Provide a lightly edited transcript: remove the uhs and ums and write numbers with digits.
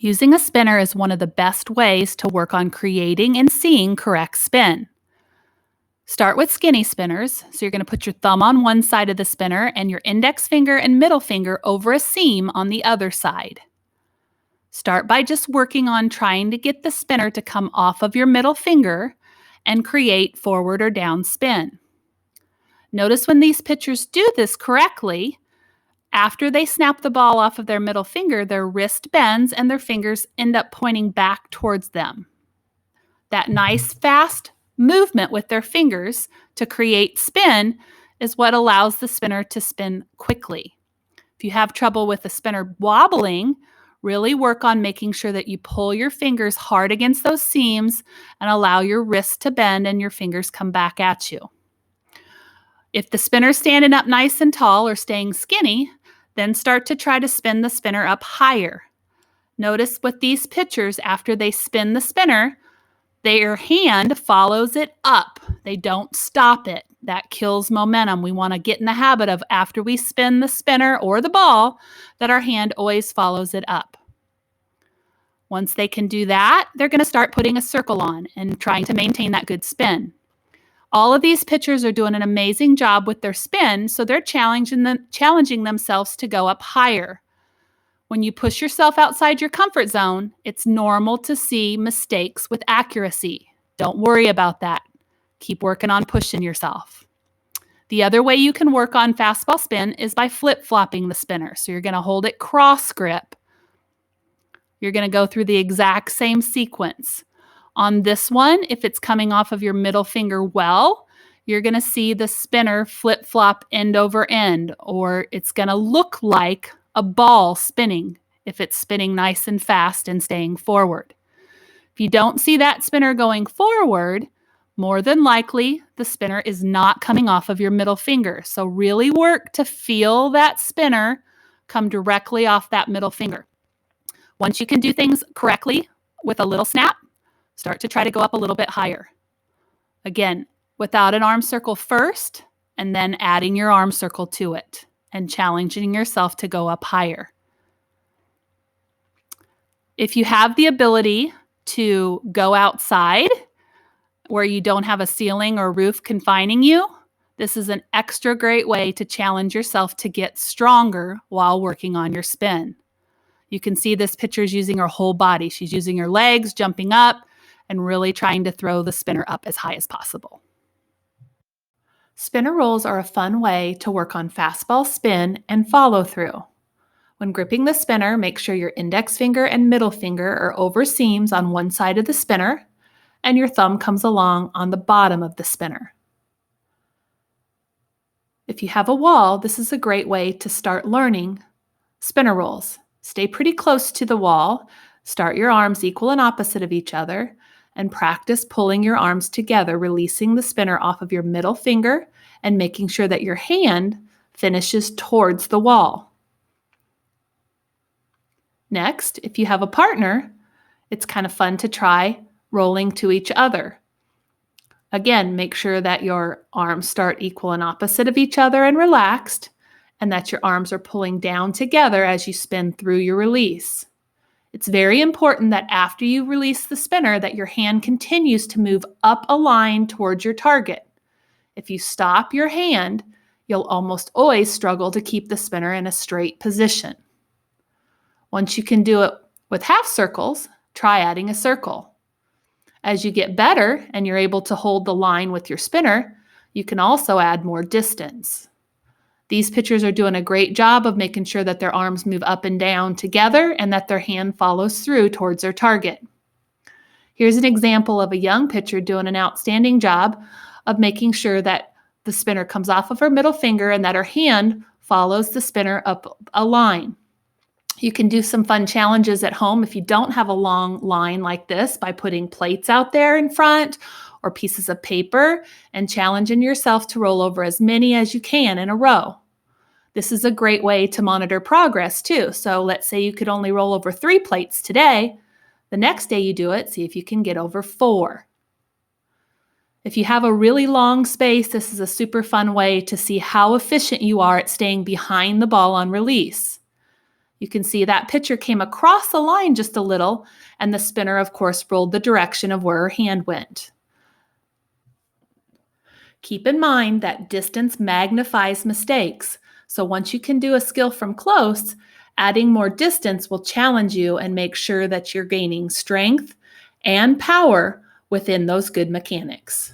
Using a spinner is one of the best ways to work on creating and seeing correct spin. Start with skinny spinners. So you're going to put your thumb on one side of the spinner and your index finger and middle finger over a seam on the other side. Start by just working on trying to get the spinner to come off of your middle finger and create forward or down spin. Notice when these pitchers do this correctly, after they snap the ball off of their middle finger, their wrist bends and their fingers end up pointing back towards them. That nice, fast movement with their fingers to create spin is what allows the spinner to spin quickly. If you have trouble with the spinner wobbling, really work on making sure that you pull your fingers hard against those seams and allow your wrists to bend and your fingers come back at you. If the spinner's standing up nice and tall or staying skinny, then start to try to spin the spinner up higher. Notice with these pitchers, after they spin the spinner, their hand follows it up. They don't stop it. That kills momentum. We want to get in the habit of, after we spin the spinner or the ball, that our hand always follows it up. Once they can do that, they're going to start putting a circle on and trying to maintain that good spin. All of these pitchers are doing an amazing job with their spin, so they're challenging themselves to go up higher. When you push yourself outside your comfort zone, it's normal to see mistakes with accuracy. Don't worry about that. Keep working on pushing yourself. The other way you can work on fastball spin is by flip-flopping the spinner. So you're going to hold it cross grip. You're going to go through the exact same sequence. On this one, if it's coming off of your middle finger well, you're going to see the spinner flip-flop end over end, or it's going to look like a ball spinning if it's spinning nice and fast and staying forward. If you don't see that spinner going forward, more than likely the spinner is not coming off of your middle finger. So really work to feel that spinner come directly off that middle finger. Once you can do things correctly with a little snap, start to try to go up a little bit higher. Again, without an arm circle first, and then adding your arm circle to it and challenging yourself to go up higher. If you have the ability to go outside where you don't have a ceiling or roof confining you, this is an extra great way to challenge yourself to get stronger while working on your spin. You can see this pitcher's using her whole body. She's using her legs, jumping up, and really trying to throw the spinner up as high as possible. Spinner rolls are a fun way to work on fastball spin and follow through. When gripping the spinner, make sure your index finger and middle finger are over seams on one side of the spinner, and your thumb comes along on the bottom of the spinner. If you have a wall, this is a great way to start learning spinner rolls. Stay pretty close to the wall, start your arms equal and opposite of each other, and practice pulling your arms together, releasing the spinner off of your middle finger and making sure that your hand finishes towards the wall. Next, if you have a partner, it's kind of fun to try rolling to each other. Again, make sure that your arms start equal and opposite of each other and relaxed, and that your arms are pulling down together as you spin through your release. It's very important that after you release the spinner, that your hand continues to move up a line towards your target. If you stop your hand, you'll almost always struggle to keep the spinner in a straight position. Once you can do it with half circles, try adding a circle. As you get better and you're able to hold the line with your spinner, you can also add more distance. These pitchers are doing a great job of making sure that their arms move up and down together and that their hand follows through towards their target. Here's an example of a young pitcher doing an outstanding job of making sure that the spinner comes off of her middle finger and that her hand follows the spinner up a line. You can do some fun challenges at home if you don't have a long line like this by putting plates out there in front or pieces of paper and challenging yourself to roll over as many as you can in a row. This is a great way to monitor progress too. So let's say you could only roll over 3 plates today. The next day you do it, see if you can get over 4. If you have a really long space, this is a super fun way to see how efficient you are at staying behind the ball on release. You can see that pitcher came across the line just a little, and the spinner, of course, rolled the direction of where her hand went. Keep in mind that distance magnifies mistakes, so once you can do a skill from close, adding more distance will challenge you and make sure that you're gaining strength and power within those good mechanics.